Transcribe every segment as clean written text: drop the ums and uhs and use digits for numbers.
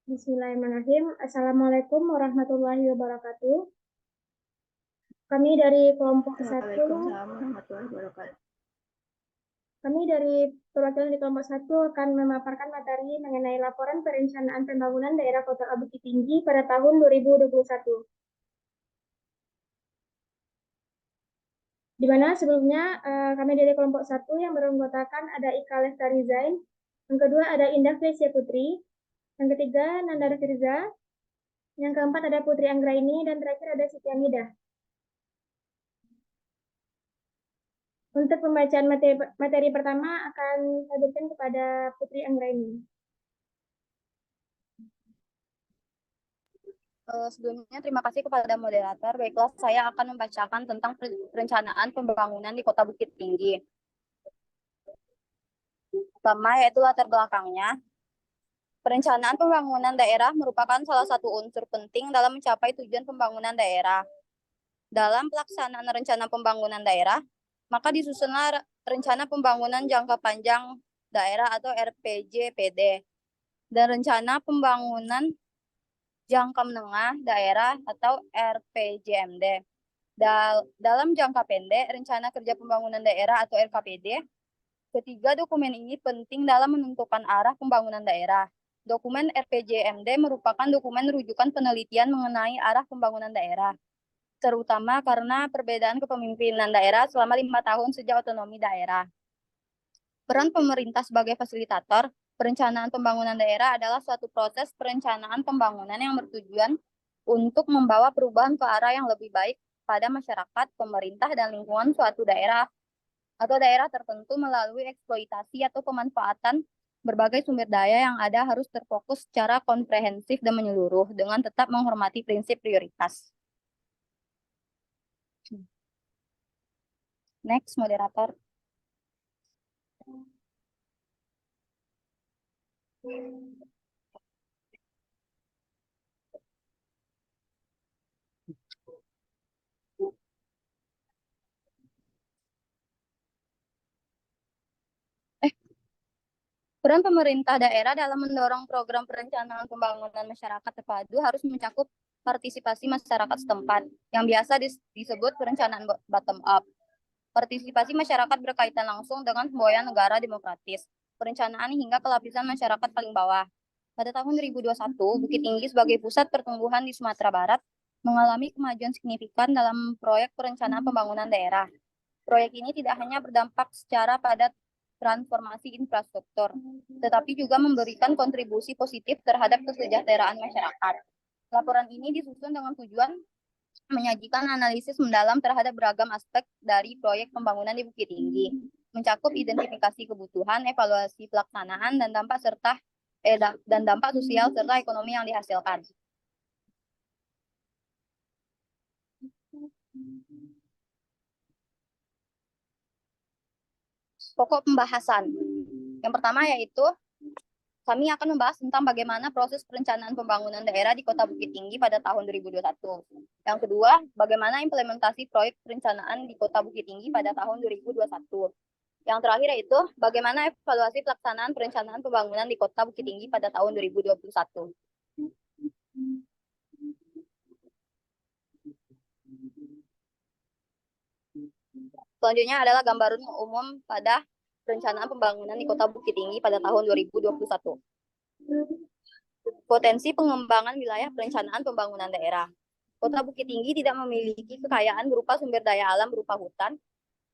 Bismillahirrahmanirrahim. Assalamualaikum warahmatullahi wabarakatuh. Kami dari kelompok satu, Waalaikumsalam warahmatullahi wabarakatuh. kami dari perwakilan di kelompok satu akan memaparkan materi mengenai laporan perencanaan pembangunan daerah Kota Bukit Tinggi pada tahun 2021. Di mana sebelumnya kami dari kelompok satu yang beranggotakan ada Ika Lestari Zain, yang kedua ada Indah Felicia Putri, yang ketiga Nandar Firza, yang keempat ada Putri Anggraini, dan terakhir ada Siti Amidah. Untuk pembacaan materi pertama akan saya berikan kepada Putri Anggraini. Sebelumnya terima kasih kepada moderator. Baiklah, saya akan membacakan tentang perencanaan pembangunan di Kota Bukit Tinggi. Pertama yaitu latar belakangnya. Perencanaan pembangunan daerah merupakan salah satu unsur penting dalam mencapai tujuan pembangunan daerah. Dalam pelaksanaan rencana pembangunan daerah, maka disusunlah rencana pembangunan jangka panjang daerah atau RPJPD dan rencana pembangunan jangka menengah daerah atau RPJMD. Dalam jangka pendek, rencana kerja pembangunan daerah atau RKPD. Ketiga dokumen ini penting dalam menentukan arah pembangunan daerah. Dokumen RPJMD merupakan dokumen rujukan penelitian mengenai arah pembangunan daerah, terutama karena perbedaan kepemimpinan daerah selama 5 tahun sejak otonomi daerah. Peran pemerintah sebagai fasilitator perencanaan pembangunan daerah adalah suatu proses perencanaan pembangunan yang bertujuan untuk membawa perubahan ke arah yang lebih baik pada masyarakat, pemerintah, dan lingkungan suatu daerah atau daerah tertentu melalui eksploitasi atau pemanfaatan berbagai sumber daya yang ada harus terfokus secara komprehensif dan menyeluruh dengan tetap menghormati prinsip prioritas. Next, moderator. Peran pemerintah daerah dalam mendorong program perencanaan pembangunan masyarakat terpadu harus mencakup partisipasi masyarakat setempat, yang biasa disebut perencanaan bottom up. Partisipasi masyarakat berkaitan langsung dengan semboyan negara demokratis, perencanaan hingga ke lapisan masyarakat paling bawah. Pada tahun 2021, Bukit Tinggi sebagai pusat pertumbuhan di Sumatera Barat mengalami kemajuan signifikan dalam proyek perencanaan pembangunan daerah. Proyek ini tidak hanya berdampak secara pada transformasi infrastruktur, tetapi juga memberikan kontribusi positif terhadap kesejahteraan masyarakat. Laporan ini disusun dengan tujuan menyajikan analisis mendalam terhadap beragam aspek dari proyek pembangunan di Bukit Tinggi, mencakup identifikasi kebutuhan, evaluasi pelaksanaan, dan dampak sosial serta ekonomi yang dihasilkan. Pokok pembahasan. Yang pertama yaitu kami akan membahas tentang bagaimana proses perencanaan pembangunan daerah di Kota Bukit Tinggi pada tahun 2021. Yang kedua, bagaimana implementasi proyek perencanaan di Kota Bukit Tinggi pada tahun 2021. Yang terakhir yaitu bagaimana evaluasi pelaksanaan perencanaan pembangunan di Kota Bukit Tinggi pada tahun 2021. Selanjutnya adalah gambaran umum pada perencanaan pembangunan di Kota Bukit Tinggi pada tahun 2021. Potensi pengembangan wilayah perencanaan pembangunan daerah. Kota Bukit Tinggi tidak memiliki kekayaan berupa sumber daya alam berupa hutan,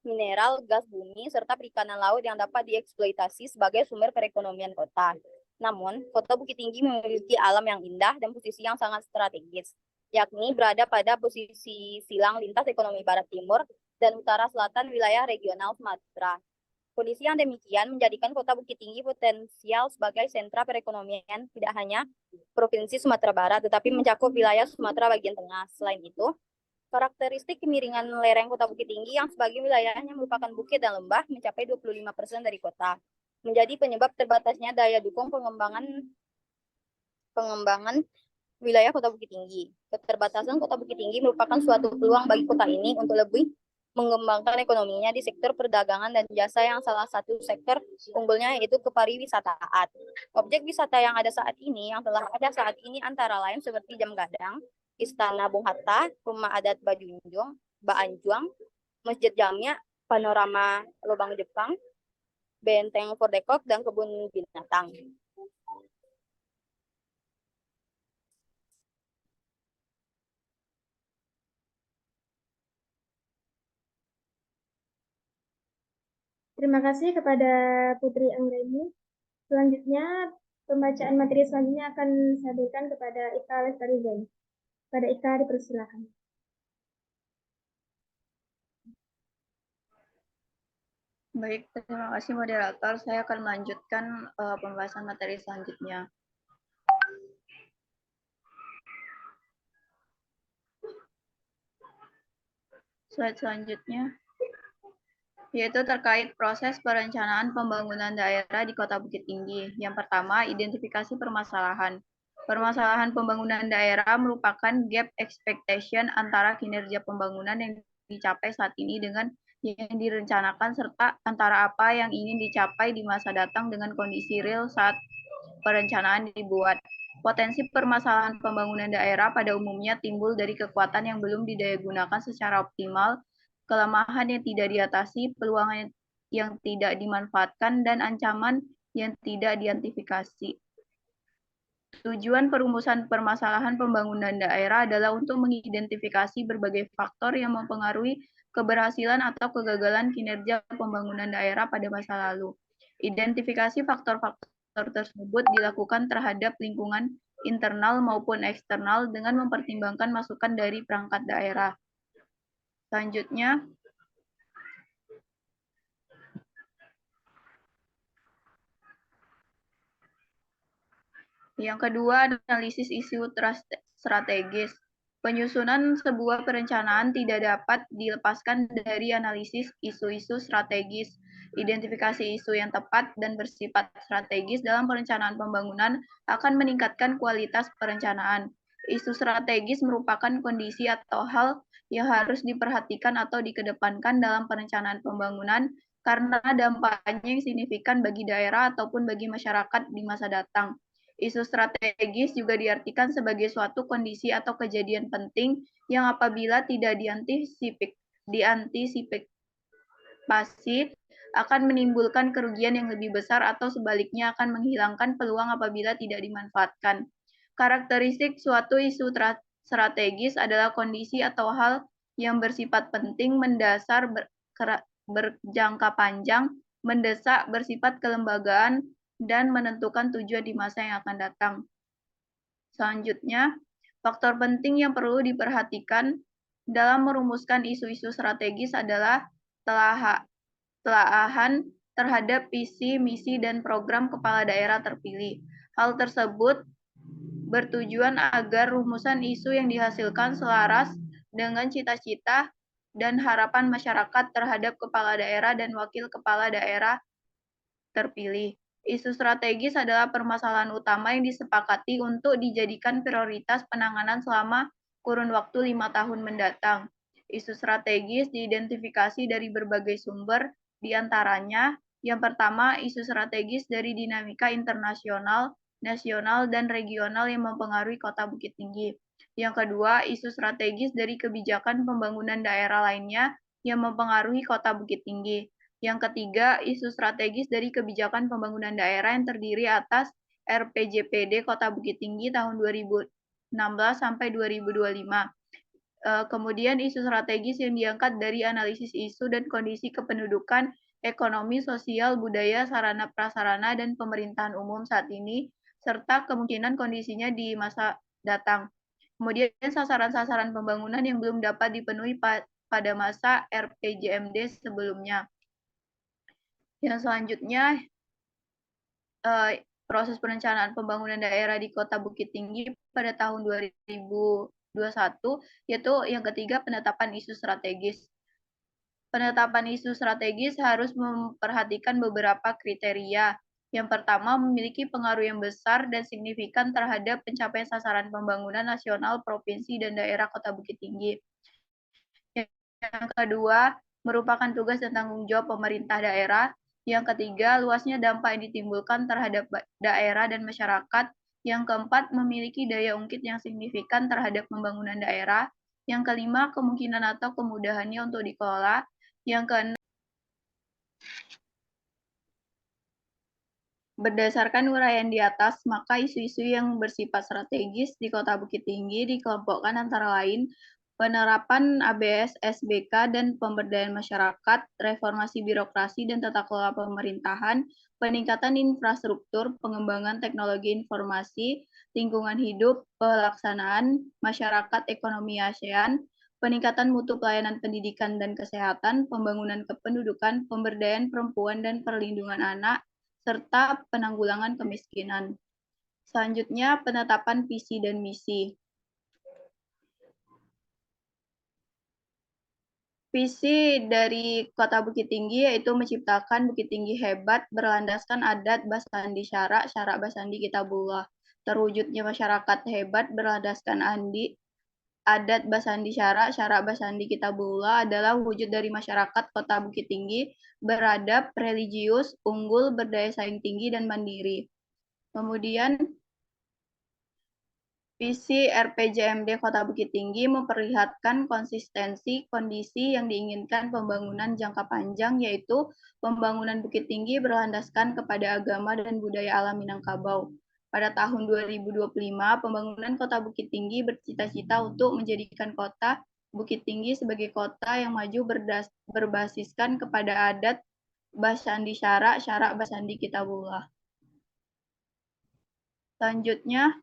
mineral, gas bumi, serta perikanan laut yang dapat dieksploitasi sebagai sumber perekonomian kota. Namun, Kota Bukit Tinggi memiliki alam yang indah dan posisi yang sangat strategis, yakni berada pada posisi silang lintas ekonomi barat timur dan utara selatan wilayah regional Sumatera. Kondisi yang demikian menjadikan Kota Bukit Tinggi potensial sebagai sentra perekonomian tidak hanya Provinsi Sumatera Barat, tetapi mencakup wilayah Sumatera bagian tengah. Selain itu, karakteristik kemiringan lereng Kota Bukit Tinggi yang sebagian wilayahnya merupakan bukit dan lembah mencapai 25% dari kota, menjadi penyebab terbatasnya daya dukung pengembangan wilayah Kota Bukit Tinggi. Keterbatasan Kota Bukit Tinggi merupakan suatu peluang bagi kota ini untuk lebih mengembangkan ekonominya di sektor perdagangan dan jasa yang salah satu sektor unggulnya yaitu kepariwisataan. Objek wisata yang ada saat ini, yang telah ada saat ini antara lain seperti Jam Gadang, Istana Bung Hatta, Rumah Adat Bajunjung, Baanjuang, Masjid Jamia, Panorama Lubang Jepang, Benteng Fordekok, dan Kebun Binatang. Terima kasih kepada Putri Anggraini. Selanjutnya, pembacaan materi selanjutnya akan saya berikan kepada Ika Lestari Zain. Pada Ika dipersilakan. Baik, terima kasih moderator. Saya akan melanjutkan pembahasan materi selanjutnya. Slide selanjutnya, yaitu terkait proses perencanaan pembangunan daerah di Kota Bukit Tinggi. Yang pertama, identifikasi permasalahan. Permasalahan pembangunan daerah merupakan gap expectation antara kinerja pembangunan yang dicapai saat ini dengan yang direncanakan, serta antara apa yang ingin dicapai di masa datang dengan kondisi real saat perencanaan dibuat. Potensi permasalahan pembangunan daerah pada umumnya timbul dari kekuatan yang belum didayagunakan secara optimal, kelemahan yang tidak diatasi, peluang yang tidak dimanfaatkan, dan ancaman yang tidak diidentifikasi. Tujuan perumusan permasalahan pembangunan daerah adalah untuk mengidentifikasi berbagai faktor yang mempengaruhi keberhasilan atau kegagalan kinerja pembangunan daerah pada masa lalu. Identifikasi faktor-faktor tersebut dilakukan terhadap lingkungan internal maupun eksternal dengan mempertimbangkan masukan dari perangkat daerah. Selanjutnya, yang kedua, analisis isu strategis. Penyusunan sebuah perencanaan tidak dapat dilepaskan dari analisis isu-isu strategis. Identifikasi isu yang tepat dan bersifat strategis dalam perencanaan pembangunan akan meningkatkan kualitas perencanaan. Isu strategis merupakan kondisi atau hal yang harus diperhatikan atau dikedepankan dalam perencanaan pembangunan karena dampaknya yang signifikan bagi daerah ataupun bagi masyarakat di masa datang. Isu strategis juga diartikan sebagai suatu kondisi atau kejadian penting yang apabila tidak diantisipasi akan menimbulkan kerugian yang lebih besar atau sebaliknya akan menghilangkan peluang apabila tidak dimanfaatkan. Karakteristik suatu isu strategis adalah kondisi atau hal yang bersifat penting, mendasar, berjangka panjang, mendesak, bersifat kelembagaan, dan menentukan tujuan di masa yang akan datang. Selanjutnya, faktor penting yang perlu diperhatikan dalam merumuskan isu-isu strategis adalah telaahan terhadap visi, misi, dan program kepala daerah terpilih. Hal tersebut bertujuan agar rumusan isu yang dihasilkan selaras dengan cita-cita dan harapan masyarakat terhadap kepala daerah dan wakil kepala daerah terpilih. Isu strategis adalah permasalahan utama yang disepakati untuk dijadikan prioritas penanganan selama kurun waktu 5 tahun mendatang. Isu strategis diidentifikasi dari berbagai sumber, di antaranya yang pertama, isu strategis dari dinamika internasional, nasional, dan regional yang mempengaruhi Kota Bukit Tinggi. Yang kedua, isu strategis dari kebijakan pembangunan daerah lainnya yang mempengaruhi Kota Bukit Tinggi. Yang ketiga, isu strategis dari kebijakan pembangunan daerah yang terdiri atas RPJPD Kota Bukit Tinggi tahun 2016 sampai 2025. Kemudian isu strategis yang diangkat dari analisis isu dan kondisi kependudukan, ekonomi, sosial, budaya, sarana prasarana, dan pemerintahan umum saat ini, serta kemungkinan kondisinya di masa datang. Kemudian sasaran-sasaran pembangunan yang belum dapat dipenuhi pada masa RPJMD sebelumnya. Yang selanjutnya, proses perencanaan pembangunan daerah di Kota Bukit Tinggi pada tahun 2021, yaitu yang ketiga, penetapan isu strategis. Penetapan isu strategis harus memperhatikan beberapa kriteria. Yang pertama, memiliki pengaruh yang besar dan signifikan terhadap pencapaian sasaran pembangunan nasional, provinsi, dan daerah Kota Bukit Tinggi. Yang kedua, merupakan tugas dan tanggung jawab pemerintah daerah. Yang ketiga, luasnya dampak yang ditimbulkan terhadap daerah dan masyarakat. Yang keempat, memiliki daya ungkit yang signifikan terhadap pembangunan daerah. Yang kelima, kemungkinan atau kemudahannya untuk dikelola. Yang keenam, berdasarkan uraian di atas, maka isu-isu yang bersifat strategis di Kota Bukit Tinggi dikelompokkan antara lain penerapan ABS SBK dan pemberdayaan masyarakat, reformasi birokrasi dan tata kelola pemerintahan, peningkatan infrastruktur, pengembangan teknologi informasi, lingkungan hidup, pelaksanaan masyarakat ekonomi ASEAN, peningkatan mutu pelayanan pendidikan dan kesehatan, pembangunan kependudukan, pemberdayaan perempuan dan perlindungan anak, serta penanggulangan kemiskinan. Selanjutnya, penetapan visi dan misi. Visi dari Kota Bukit Tinggi yaitu menciptakan Bukit Tinggi hebat berlandaskan adat Basandi Syarak, Syarak Basandi Kitabullah. Terwujudnya masyarakat hebat berlandaskan adat Basandi Syarak, Syarak Basandi Kitabullah adalah wujud dari masyarakat Kota Bukit Tinggi beradab, religius, unggul, berdaya saing tinggi, dan mandiri. Kemudian, visi RPJMD Kota Bukit Tinggi memperlihatkan konsistensi kondisi yang diinginkan pembangunan jangka panjang, yaitu pembangunan Bukit Tinggi berlandaskan kepada agama dan budaya alam Minangkabau. Pada tahun 2025, pembangunan Kota Bukit Tinggi bercita-cita untuk menjadikan Kota Bukit Tinggi sebagai kota yang maju berbasiskan kepada adat Basandi Syarak, Syarak Basandi Kitabullah. Selanjutnya,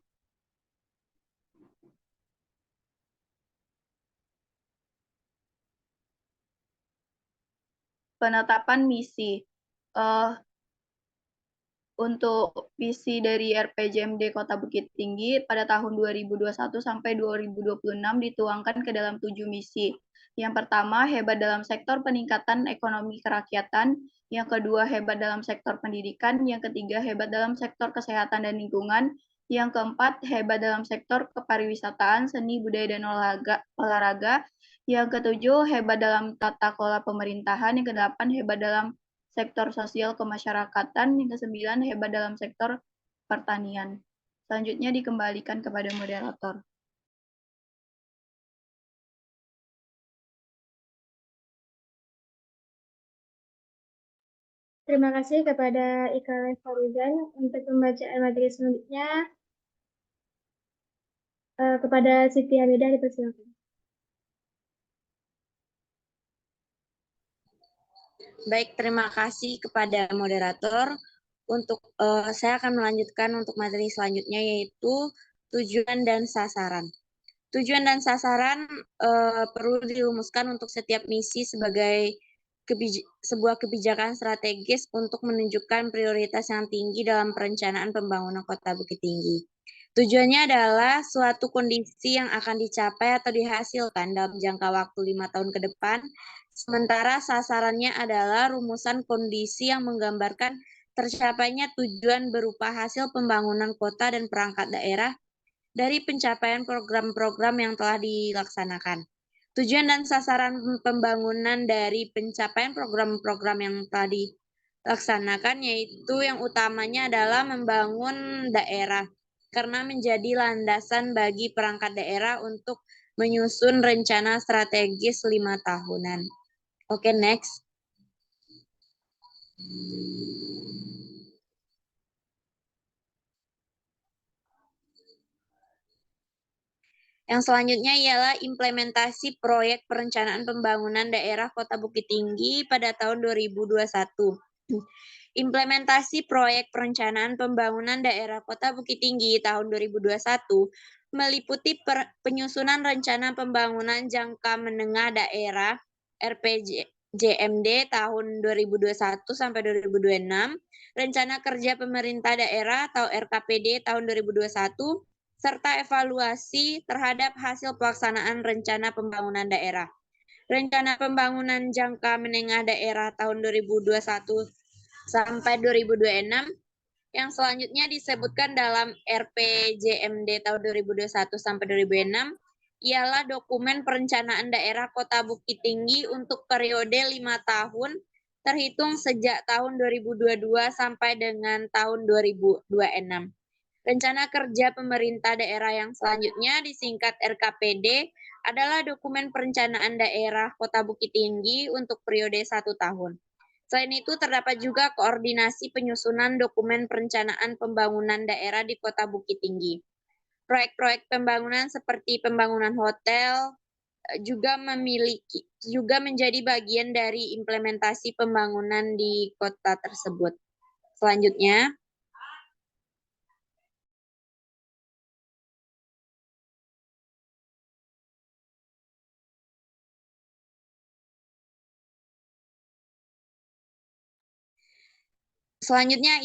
penetapan misi. Untuk visi dari RPJMD Kota Bukit Tinggi pada tahun 2021 sampai 2026 dituangkan ke dalam 7 misi. Yang pertama, hebat dalam sektor peningkatan ekonomi kerakyatan. Yang kedua, hebat dalam sektor pendidikan. Yang ketiga, hebat dalam sektor kesehatan dan lingkungan. Yang keempat, hebat dalam sektor kepariwisataan, seni, budaya, dan olahraga. Yang ketujuh, hebat dalam tata kelola pemerintahan. Yang kedelapan, hebat dalam sektor sosial kemasyarakatan. Yang kesembilan, hebat dalam sektor pertanian. Selanjutnya dikembalikan kepada moderator. Terima kasih kepada Ika Farizan untuk pembacaan materi selanjutnya. Kepada Siti Hamidah dipersilakan. Baik, terima kasih kepada moderator. Untuk saya akan melanjutkan untuk materi selanjutnya, yaitu tujuan dan sasaran. Tujuan dan sasaran perlu dirumuskan untuk setiap misi sebagai sebuah kebijakan strategis untuk menunjukkan prioritas yang tinggi dalam perencanaan pembangunan Kota Bukit Tinggi. Tujuannya adalah suatu kondisi yang akan dicapai atau dihasilkan dalam jangka waktu 5 tahun ke depan, sementara sasarannya adalah rumusan kondisi yang menggambarkan tercapainya tujuan berupa hasil pembangunan kota dan perangkat daerah dari pencapaian program-program yang telah dilaksanakan. Tujuan dan sasaran pembangunan dari pencapaian program-program yang telah dilaksanakan yaitu yang utamanya adalah membangun daerah, karena menjadi landasan bagi perangkat daerah untuk menyusun rencana strategis 5 tahunan. Oke, next. Yang selanjutnya ialah implementasi proyek perencanaan pembangunan daerah Kota Bukit Tinggi pada tahun 2021. Implementasi proyek perencanaan pembangunan daerah Kota Bukit Tinggi tahun 2021 meliputi penyusunan rencana pembangunan jangka menengah daerah RPJMD tahun 2021 sampai 2026, rencana kerja pemerintah daerah atau RKPD tahun 2021, serta evaluasi terhadap hasil pelaksanaan rencana pembangunan daerah. Rencana pembangunan jangka menengah daerah tahun 2021 sampai 2026 yang selanjutnya disebutkan dalam RPJMD tahun 2021 sampai 2026 ialah dokumen perencanaan daerah Kota Bukit Tinggi untuk periode 5 tahun terhitung sejak tahun 2022 sampai dengan tahun 2026. Rencana kerja pemerintah daerah yang selanjutnya disingkat RKPD adalah dokumen perencanaan daerah Kota Bukit Tinggi untuk periode 1 tahun. Selain itu, terdapat juga koordinasi penyusunan dokumen perencanaan pembangunan daerah di Kota Bukit Tinggi. Proyek-proyek pembangunan seperti pembangunan hotel juga menjadi bagian dari implementasi pembangunan di kota tersebut. Selanjutnya,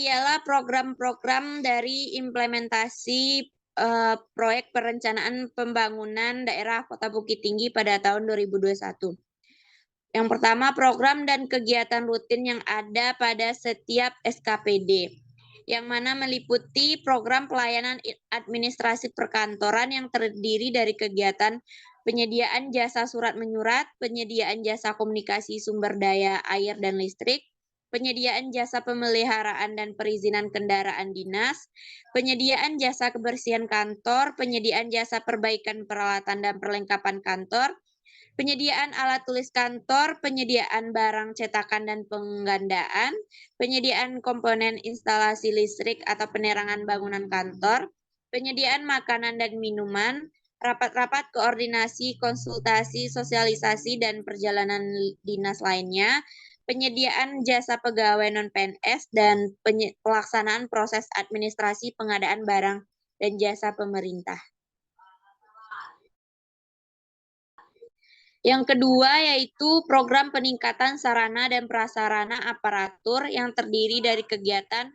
ialah program-program dari implementasi proyek perencanaan pembangunan daerah Kota Bukit Tinggi pada tahun 2021. Yang pertama, program dan kegiatan rutin yang ada pada setiap SKPD, yang mana meliputi program pelayanan administrasi perkantoran yang terdiri dari kegiatan penyediaan jasa surat menyurat, penyediaan jasa komunikasi sumber daya air dan listrik, penyediaan jasa pemeliharaan dan perizinan kendaraan dinas, penyediaan jasa kebersihan kantor, penyediaan jasa perbaikan peralatan dan perlengkapan kantor, penyediaan alat tulis kantor, penyediaan barang cetakan dan penggandaan, penyediaan komponen instalasi listrik atau penerangan bangunan kantor, penyediaan makanan dan minuman, rapat-rapat koordinasi, konsultasi, sosialisasi, dan perjalanan dinas lainnya, penyediaan jasa pegawai non-PNS, dan pelaksanaan proses administrasi pengadaan barang dan jasa pemerintah. Yang kedua yaitu program peningkatan sarana dan prasarana aparatur yang terdiri dari kegiatan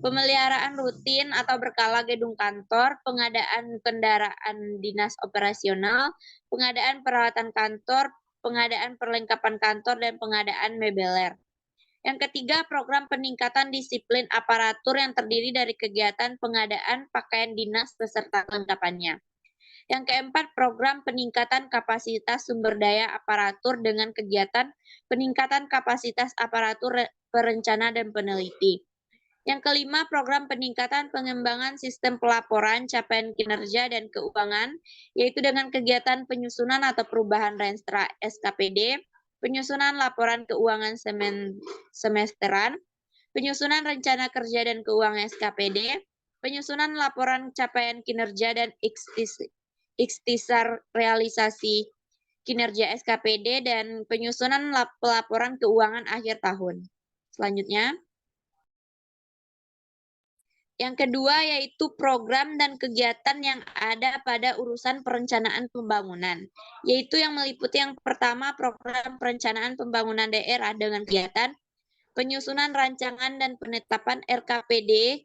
pemeliharaan rutin atau berkala gedung kantor, pengadaan kendaraan dinas operasional, pengadaan peralatan kantor, pengadaan perlengkapan kantor, dan pengadaan mebeler. Yang ketiga, program peningkatan disiplin aparatur yang terdiri dari kegiatan pengadaan pakaian dinas beserta kelengkapannya. Yang keempat, program peningkatan kapasitas sumber daya aparatur dengan kegiatan peningkatan kapasitas aparatur perencana dan peneliti. Yang kelima, program peningkatan pengembangan sistem pelaporan capaian kinerja dan keuangan, yaitu dengan kegiatan penyusunan atau perubahan renstra SKPD, penyusunan laporan keuangan semesteran, penyusunan rencana kerja dan keuangan SKPD, penyusunan laporan capaian kinerja dan ikhtisar realisasi kinerja SKPD, dan penyusunan pelaporan keuangan akhir tahun. Selanjutnya, yang kedua yaitu program dan kegiatan yang ada pada urusan perencanaan pembangunan, yaitu yang meliputi yang pertama program perencanaan pembangunan daerah dengan kegiatan penyusunan rancangan dan penetapan RKPD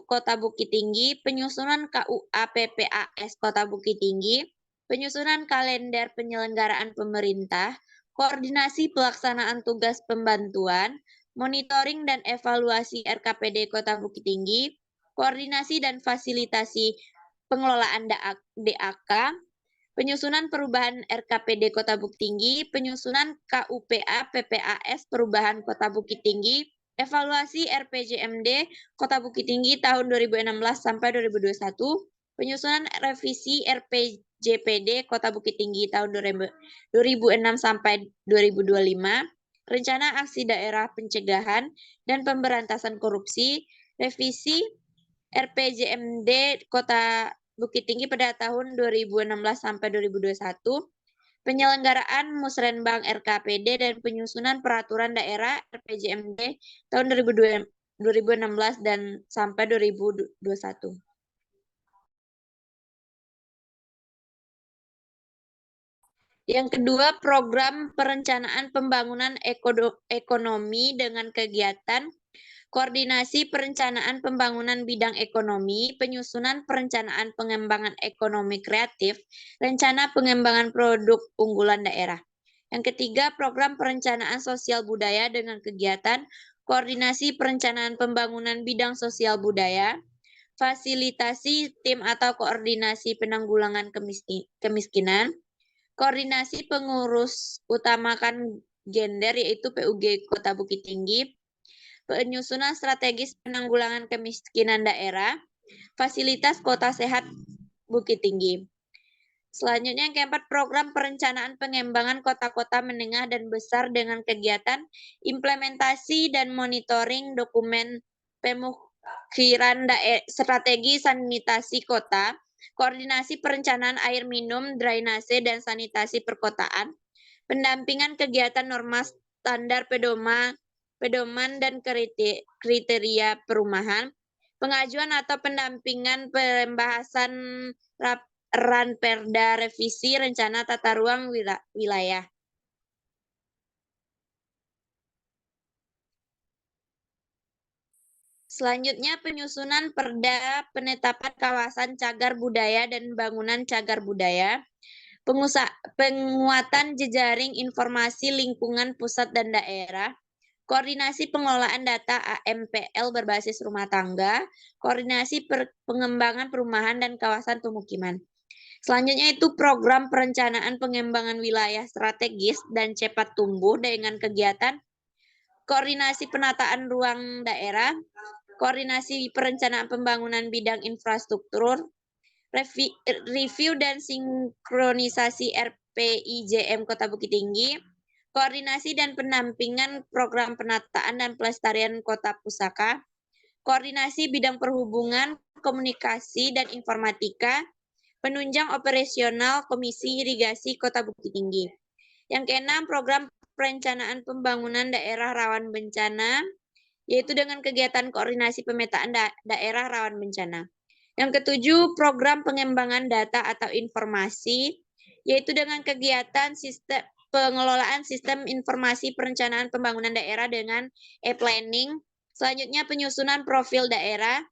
Kota Bukit Tinggi, penyusunan KUA PPAS Kota Bukit Tinggi, penyusunan kalender penyelenggaraan pemerintah, koordinasi pelaksanaan tugas pembantuan, monitoring dan evaluasi RKPD Kota Bukit Tinggi, koordinasi dan fasilitasi pengelolaan DAK, penyusunan perubahan RKPD Kota Bukit Tinggi, penyusunan KUPA PPAS perubahan Kota Bukit Tinggi, evaluasi RPJMD Kota Bukit Tinggi tahun 2016 sampai 2021, penyusunan revisi RPJPD Kota Bukit Tinggi tahun 2006 sampai 2025, rencana aksi daerah pencegahan dan pemberantasan korupsi, revisi RPJMD Kota Bukit Tinggi pada tahun 2016 sampai 2021, penyelenggaraan Musrenbang RKPD dan penyusunan peraturan daerah RPJMD tahun 2016 dan sampai 2021. Yang kedua, program perencanaan pembangunan ekonomi dengan kegiatan koordinasi perencanaan pembangunan bidang ekonomi, penyusunan perencanaan pengembangan ekonomi kreatif, rencana pengembangan produk unggulan daerah. Yang ketiga, program perencanaan sosial budaya dengan kegiatan koordinasi perencanaan pembangunan bidang sosial budaya, fasilitasi tim atau koordinasi penanggulangan kemiskinan, koordinasi pengurus utamakan gender yaitu PUG Kota Bukit Tinggi, penyusunan strategis penanggulangan kemiskinan daerah, fasilitas kota sehat Bukit Tinggi. Selanjutnya yang keempat, program perencanaan pengembangan kota-kota menengah dan besar dengan kegiatan implementasi dan monitoring dokumen pemukhiran strategi sanitasi kota, koordinasi perencanaan air minum, drainase, dan sanitasi perkotaan, pendampingan kegiatan norma standar pedoman dan kriteria perumahan, pengajuan atau pendampingan pembahasan Ranperda revisi rencana tata ruang wilayah. Selanjutnya penyusunan perda penetapan kawasan cagar budaya dan bangunan cagar budaya, penguatan jejaring informasi lingkungan pusat dan daerah, koordinasi pengelolaan data AMPL berbasis rumah tangga, koordinasi pengembangan perumahan dan kawasan pemukiman. Selanjutnya itu program perencanaan pengembangan wilayah strategis dan cepat tumbuh dengan kegiatan koordinasi penataan ruang daerah, koordinasi perencanaan pembangunan bidang infrastruktur, review dan sinkronisasi RPIJM Kota Bukit Tinggi, koordinasi dan pendampingan program penataan dan pelestarian kota pusaka, koordinasi bidang perhubungan, komunikasi, dan informatika, penunjang operasional Komisi Irigasi Kota Bukit Tinggi. Yang keenam, program perencanaan pembangunan daerah rawan bencana, yaitu dengan kegiatan koordinasi pemetaan daerah rawan bencana. Yang ketujuh, program pengembangan data atau informasi, yaitu dengan kegiatan pengelolaan sistem informasi perencanaan pembangunan daerah dengan e-planning. Selanjutnya, penyusunan profil daerah,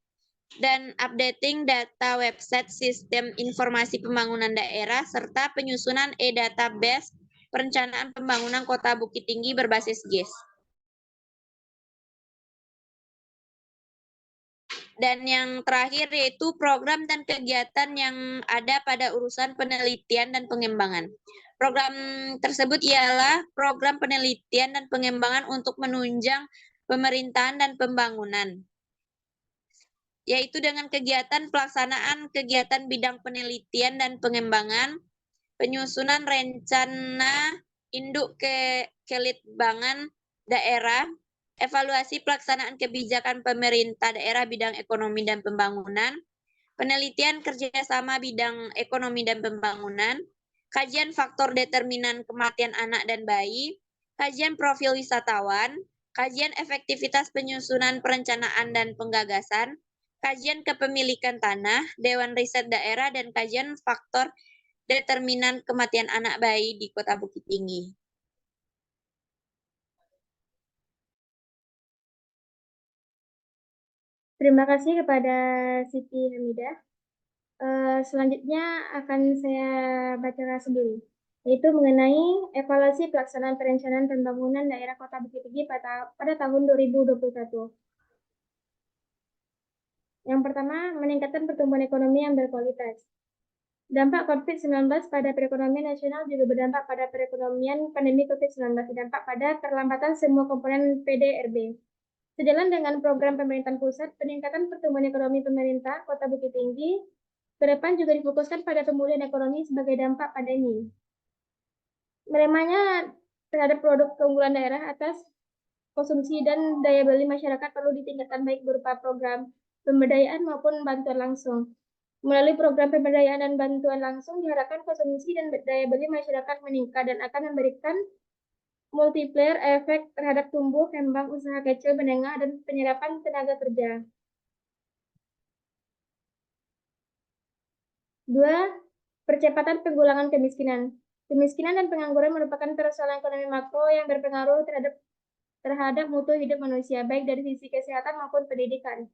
dan updating data website sistem informasi pembangunan daerah, serta penyusunan e-database perencanaan pembangunan Kota Bukit Tinggi berbasis GIS. Dan yang terakhir yaitu program dan kegiatan yang ada pada urusan penelitian dan pengembangan. Program tersebut ialah program penelitian dan pengembangan untuk menunjang pemerintahan dan pembangunan, yaitu dengan kegiatan pelaksanaan kegiatan bidang penelitian dan pengembangan, penyusunan rencana induk kelitbangan daerah, evaluasi pelaksanaan kebijakan pemerintah daerah bidang ekonomi dan pembangunan, penelitian kerjasama bidang ekonomi dan pembangunan, kajian faktor determinan kematian anak dan bayi, kajian profil wisatawan, kajian efektivitas penyusunan perencanaan dan penggagasan, kajian kepemilikan tanah, Dewan Riset Daerah, dan kajian faktor determinan kematian anak bayi di Kota Bukit Tinggi. Terima kasih kepada Siti Hamidah. Selanjutnya akan saya bacakan sendiri, yaitu mengenai evaluasi pelaksanaan perencanaan pembangunan daerah Kota Bukit Tinggi pada tahun 2021. Yang pertama, meningkatkan pertumbuhan ekonomi yang berkualitas. Dampak COVID-19 pada perekonomian nasional juga berdampak pada perekonomian pandemi COVID-19, berdampak pada perlambatan semua komponen PDRB. Sejalan dengan program pemerintahan pusat, peningkatan pertumbuhan ekonomi pemerintah Kota Bukit Tinggi ke depan juga difokuskan pada pemulihan ekonomi sebagai dampak pandemi. Melemahnya terhadap produk keunggulan daerah atas konsumsi dan daya beli masyarakat perlu ditingkatkan baik berupa program pemberdayaan maupun bantuan langsung. Melalui program pemberdayaan dan bantuan langsung diharapkan konsumsi dan daya beli masyarakat meningkat dan akan memberikan multiplier efek terhadap tumbuh kembang usaha kecil menengah dan penyerapan tenaga kerja. 2. Percepatan penanggulangan kemiskinan. Kemiskinan dan pengangguran merupakan persoalan ekonomi makro yang berpengaruh terhadap mutu hidup manusia, baik dari sisi kesehatan maupun pendidikan.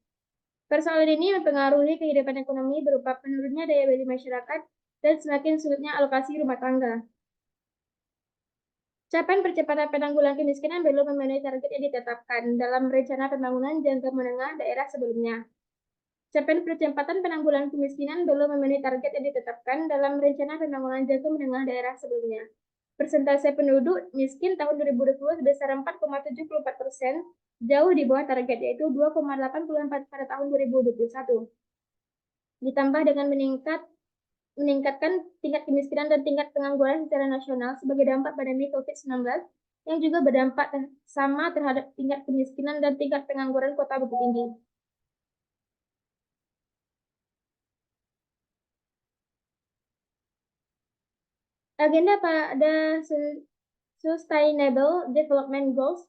Persoalan ini mempengaruhi kehidupan ekonomi berupa menurunnya daya beli masyarakat dan semakin sulitnya alokasi rumah tangga. Capaian percepatan penanggulangan kemiskinan belum memenuhi target yang ditetapkan dalam rencana pembangunan jangka menengah daerah sebelumnya. Capaian percepatan penanggulangan kemiskinan belum memenuhi target yang ditetapkan dalam rencana pembangunan jangka menengah daerah sebelumnya. Persentase penduduk miskin tahun 2020 sebesar 4,74%, jauh di bawah target yaitu 2,84 pada tahun 2021. Ditambah dengan meningkatkan tingkat kemiskinan dan tingkat pengangguran secara nasional sebagai dampak pandemi COVID-19 yang juga berdampak sama terhadap tingkat kemiskinan dan tingkat pengangguran Kota Bukit Tinggi. Agenda pada Sustainable Development Goals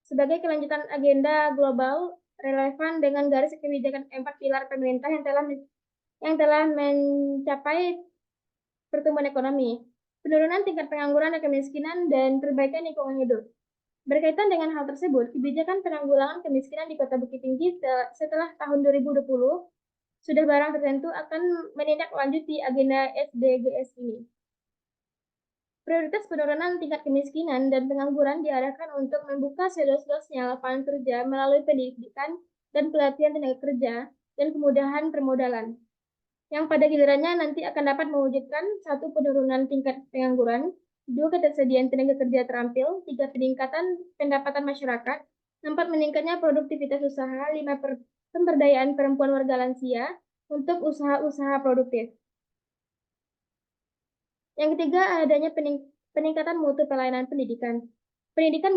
sebagai kelanjutan agenda global relevan dengan garis kebijakan 4 pilar pemerintah yang telah mencapai pertumbuhan ekonomi, penurunan tingkat pengangguran dan kemiskinan, dan perbaikan lingkungan hidup. Berkaitan dengan hal tersebut, kebijakan penanggulangan kemiskinan di Kota Bukit Tinggi setelah tahun 2020 sudah barang tertentu akan menindaklanjuti agenda SDGs ini. Prioritas penurunan tingkat kemiskinan dan pengangguran diarahkan untuk membuka seluas-luasnya lapangan kerja melalui pendidikan dan pelatihan tenaga kerja dan kemudahan permodalan, yang pada gilirannya nanti akan dapat mewujudkan 1. Penurunan tingkat pengangguran, 2. Ketersediaan tenaga kerja terampil, 3. Peningkatan pendapatan masyarakat, 4. Meningkatnya produktivitas usaha, 5. Pemberdayaan perempuan warga lansia untuk usaha-usaha produktif. Yang ketiga, adanya peningkatan mutu pelayanan pendidikan. Pendidikan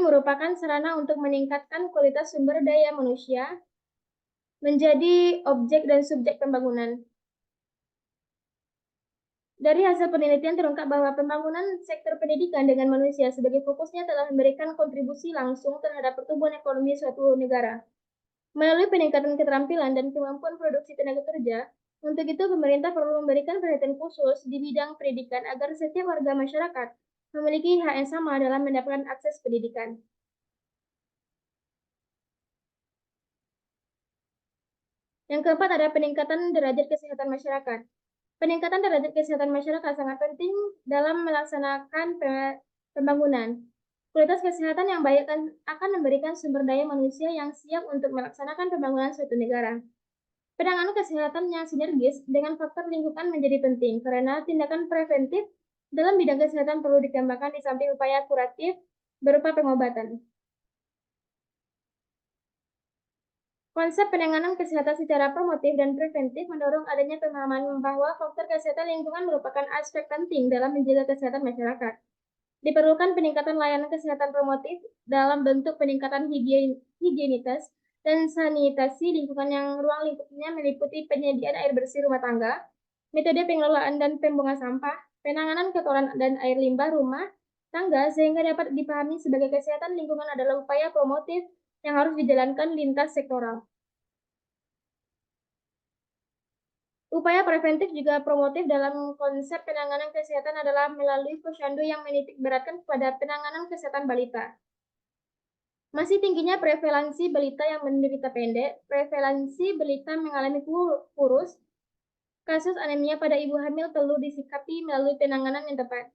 merupakan sarana untuk meningkatkan kualitas sumber daya manusia menjadi objek dan subjek pembangunan. Dari hasil penelitian terungkap bahwa pembangunan sektor pendidikan dengan manusia sebagai fokusnya telah memberikan kontribusi langsung terhadap pertumbuhan ekonomi suatu negara. Melalui peningkatan keterampilan dan kemampuan produksi tenaga kerja, untuk itu pemerintah perlu memberikan perhatian khusus di bidang pendidikan agar setiap warga masyarakat memiliki hak yang sama dalam mendapatkan akses pendidikan. Yang keempat ada peningkatan derajat kesehatan masyarakat. Peningkatan derajat kesehatan masyarakat sangat penting dalam melaksanakan pembangunan. Kualitas kesehatan yang baik akan memberikan sumber daya manusia yang siap untuk melaksanakan pembangunan suatu negara. Penanganan kesehatan yang sinergis dengan faktor lingkungan menjadi penting karena tindakan preventif dalam bidang kesehatan perlu dikembangkan di samping upaya kuratif berupa pengobatan. Konsep penanganan kesehatan secara promotif dan preventif mendorong adanya pemahaman bahwa faktor kesehatan lingkungan merupakan aspek penting dalam menjaga kesehatan masyarakat. Diperlukan peningkatan layanan kesehatan promotif dalam bentuk peningkatan higienitas dan sanitasi lingkungan yang ruang lingkupnya meliputi penyediaan air bersih rumah tangga, metode pengelolaan dan pembuangan sampah, penanganan kotoran dan air limbah rumah tangga sehingga dapat dipahami sebagai kesehatan lingkungan adalah upaya promotif yang harus dijalankan lintas sektoral. Upaya preventif juga promotif dalam konsep penanganan kesehatan adalah melalui posyandu yang menitik beratkan kepada penanganan kesehatan balita. Masih tingginya prevalensi balita yang menderita pendek, prevalensi balita mengalami kurus, kasus anemia pada ibu hamil perlu disikapi melalui penanganan yang tepat.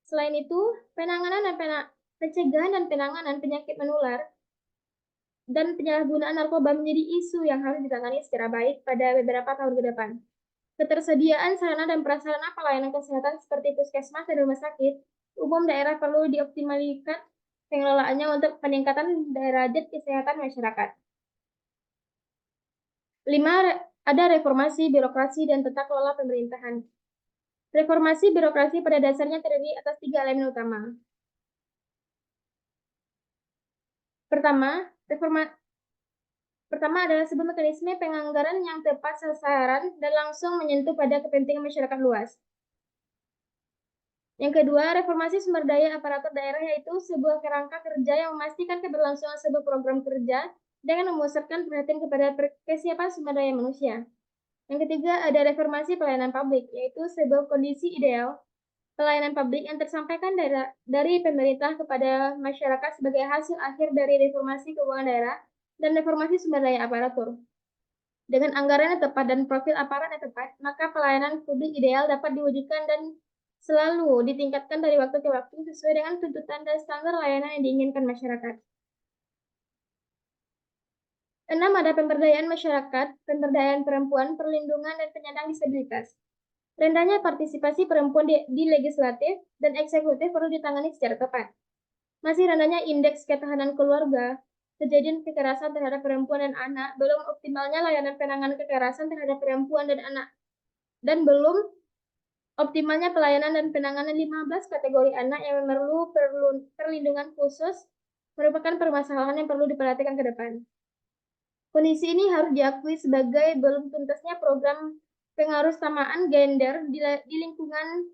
Selain itu, pencegahan dan penanganan penyakit menular dan penyalahgunaan narkoba menjadi isu yang harus ditangani secara baik pada beberapa tahun ke depan. Ketersediaan sarana dan prasarana pelayanan kesehatan seperti puskesmas dan rumah sakit umum daerah perlu dioptimalkan pengelolaannya untuk peningkatan derajat kesehatan masyarakat. 5. Ada reformasi birokrasi dan tata kelola pemerintahan. Reformasi birokrasi pada dasarnya terdiri atas 3 elemen utama. Pertama adalah sebuah mekanisme penganggaran yang tepat sasaran dan langsung menyentuh pada kepentingan masyarakat luas. Yang kedua, reformasi sumber daya aparatur daerah yaitu sebuah kerangka kerja yang memastikan keberlangsungan sebuah program kerja dengan memusatkan perhatian kepada kesiapan sumber daya manusia. Yang ketiga, ada reformasi pelayanan publik, yaitu sebuah kondisi ideal pelayanan publik yang tersampaikan dari pemerintah kepada masyarakat sebagai hasil akhir dari reformasi keuangan daerah dan reformasi sumber daya aparatur. Dengan anggaran yang tepat dan profil aparat yang tepat, maka pelayanan publik ideal dapat diwujudkan dan selalu ditingkatkan dari waktu ke waktu sesuai dengan tuntutan dan standar layanan yang diinginkan masyarakat. 6 ada pemberdayaan masyarakat, pemberdayaan perempuan, perlindungan, dan penyandang disabilitas. Rendahnya partisipasi perempuan di legislatif dan eksekutif perlu ditangani secara tepat. Masih rendahnya indeks ketahanan keluarga, kejadian kekerasan terhadap perempuan dan anak, belum optimalnya layanan penanganan kekerasan terhadap perempuan dan anak, dan belum optimalnya pelayanan dan penanganan 15 kategori anak yang perlu perlindungan khusus merupakan permasalahan yang perlu diperhatikan ke depan. Kondisi ini harus diakui sebagai belum tuntasnya program pengaruh samaan gender di lingkungan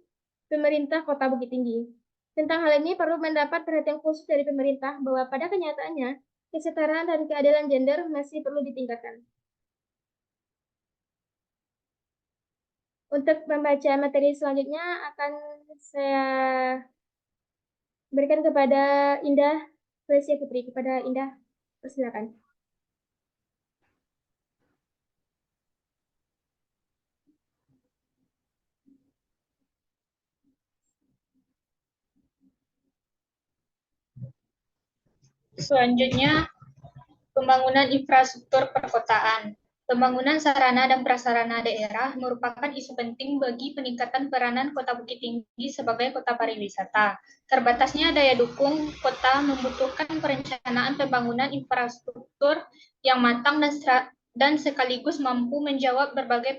pemerintah Kota Bukit Tinggi. Tentang hal ini perlu mendapat perhatian khusus dari pemerintah bahwa pada kenyataannya kesetaraan dan keadilan gender masih perlu ditingkatkan. Untuk membaca materi selanjutnya akan saya berikan kepada Indah Felicia Putri. Kepada Indah, persilakan. Selanjutnya, pembangunan infrastruktur perkotaan. Pembangunan sarana dan prasarana daerah merupakan isu penting bagi peningkatan peranan Kota Bukit Tinggi sebagai kota pariwisata. Terbatasnya daya dukung kota membutuhkan perencanaan pembangunan infrastruktur yang matang dan sekaligus mampu menjawab berbagai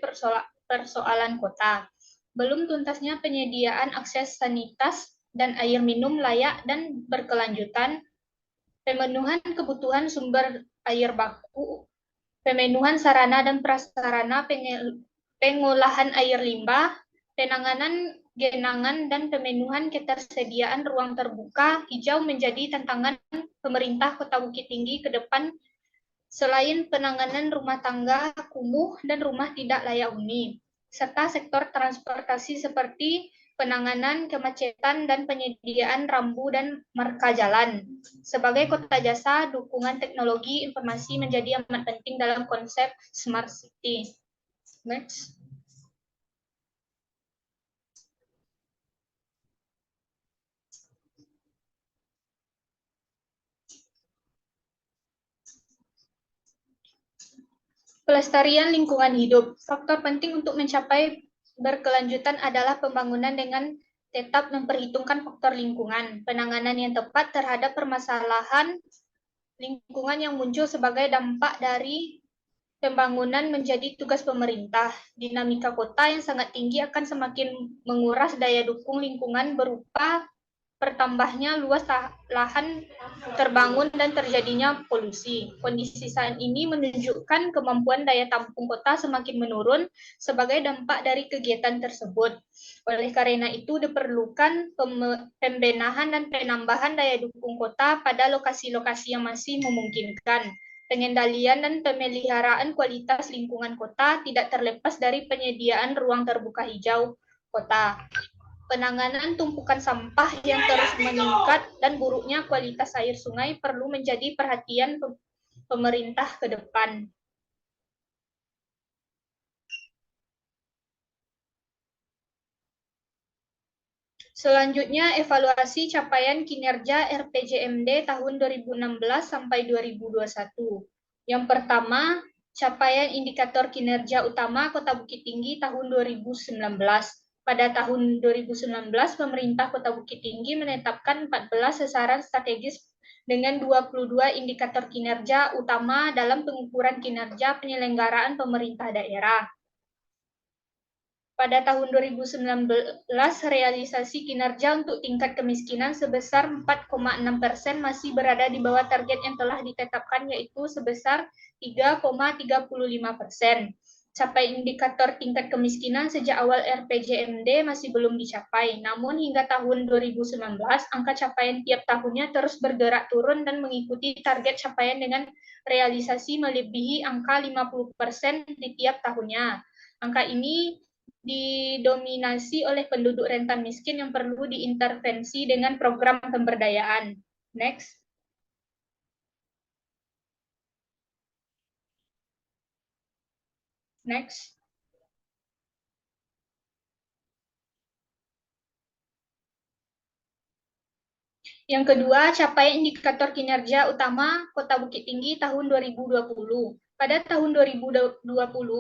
persoalan kota. Belum tuntasnya penyediaan akses sanitas dan air minum layak dan berkelanjutan, pemenuhan kebutuhan sumber air baku, pemenuhan sarana dan prasarana pengolahan air limbah, penanganan genangan, dan pemenuhan ketersediaan ruang terbuka hijau menjadi tantangan pemerintah Kota Bukit Tinggi ke depan selain penanganan rumah tangga kumuh dan rumah tidak layak huni, serta sektor transportasi seperti penanganan kemacetan dan penyediaan rambu dan marka jalan. Sebagai kota jasa, dukungan teknologi informasi menjadi amat penting dalam konsep Smart City. Next. Pelestarian lingkungan hidup. Faktor penting untuk mencapai berkelanjutan adalah pembangunan dengan tetap memperhitungkan faktor lingkungan, penanganan yang tepat terhadap permasalahan lingkungan yang muncul sebagai dampak dari pembangunan menjadi tugas pemerintah. Dinamika kota yang sangat tinggi akan semakin menguras daya dukung lingkungan berupa bertambahnya luas lahan terbangun dan terjadinya polusi. Kondisi saat ini menunjukkan kemampuan daya tampung kota semakin menurun sebagai dampak dari kegiatan tersebut. Oleh karena itu diperlukan pembenahan dan penambahan daya dukung kota pada lokasi-lokasi yang masih memungkinkan. Pengendalian dan pemeliharaan kualitas lingkungan kota tidak terlepas dari penyediaan ruang terbuka hijau kota. Penanganan tumpukan sampah yang terus meningkat dan buruknya kualitas air sungai perlu menjadi perhatian pemerintah ke depan. Selanjutnya, evaluasi capaian kinerja RPJMD tahun 2016 sampai 2021. Yang pertama, capaian indikator kinerja utama Kota Bukit Tinggi tahun 2019. Pada tahun 2019, pemerintah Kota Bukit Tinggi menetapkan 14 sasaran strategis dengan 22 indikator kinerja utama dalam pengukuran kinerja penyelenggaraan pemerintah daerah. Pada tahun 2019, realisasi kinerja untuk tingkat kemiskinan sebesar 4,6% masih berada di bawah target yang telah ditetapkan, yaitu sebesar 3,35%. Capai indikator tingkat kemiskinan sejak awal RPJMD masih belum dicapai. Namun hingga tahun 2019, angka capaian tiap tahunnya terus bergerak turun dan mengikuti target capaian dengan realisasi melebihi angka 50% di tiap tahunnya. Angka ini didominasi oleh penduduk rentan miskin yang perlu diintervensi dengan program pemberdayaan. Next. Next. Yang kedua, capaian indikator kinerja utama Kota Bukit Tinggi tahun 2020. Pada tahun 2020,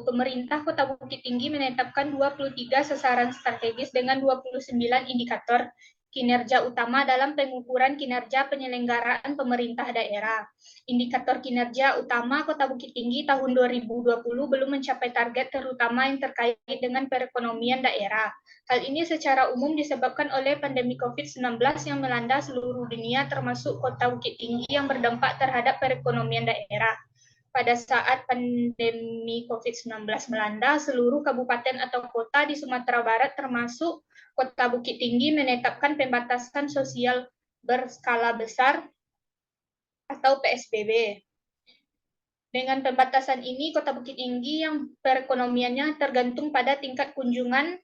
pemerintah Kota Bukit Tinggi menetapkan 23 sasaran strategis dengan 29 indikator kinerja utama dalam pengukuran kinerja penyelenggaraan pemerintah daerah. Indikator kinerja utama Kota Bukit Tinggi tahun 2020 belum mencapai target, terutama yang terkait dengan perekonomian daerah. Hal ini secara umum disebabkan oleh pandemi COVID-19 yang melanda seluruh dunia, termasuk Kota Bukit Tinggi yang berdampak terhadap perekonomian daerah. Pada saat pandemi COVID-19 melanda, seluruh kabupaten atau kota di Sumatera Barat termasuk Kota Bukit Tinggi menetapkan pembatasan sosial berskala besar atau PSBB. Dengan pembatasan ini, Kota Bukit Tinggi yang perekonomiannya tergantung pada tingkat kunjungan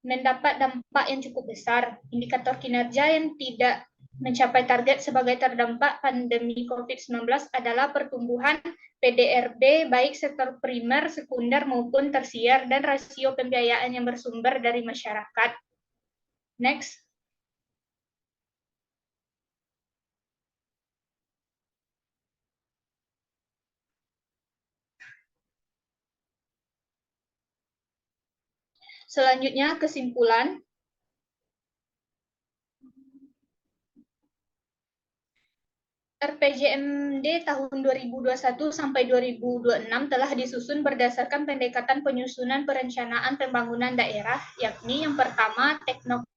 mendapat dampak yang cukup besar. Indikator kinerja yang tidak mencapai target sebagai terdampak pandemi COVID-19 adalah pertumbuhan PDRB baik sektor primer, sekunder, maupun tersier, dan rasio pembiayaan yang bersumber dari masyarakat. Next. Selanjutnya, kesimpulan. RPJMD tahun 2021 sampai 2026 telah disusun berdasarkan pendekatan penyusunan perencanaan pembangunan daerah, yakni yang pertama, teknologi